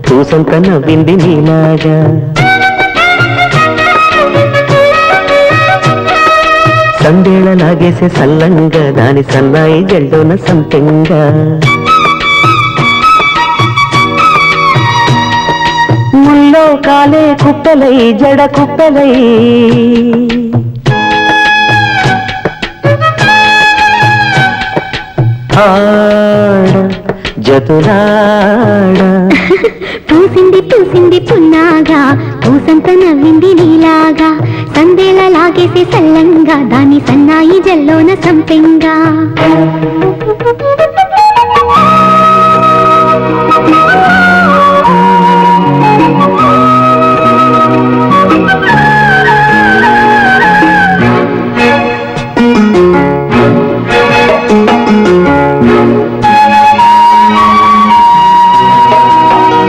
పూసంత నవ్వింది నీలాగా. సందేళ లాగేసే సల్లంగా దాని సన్నాయి జల్లోన సంపెంగా. ముల్లో కాలే కుప్పలై జడ కుప్పలై ఆడ జతులాడ. పూసింది పూసింది పున్నాగా పూసంత నవ్వింది నీలాగా. సందేళ లాగేసే సల్లంగా దాని సన్నాయి జల్లోన సంపెంగా.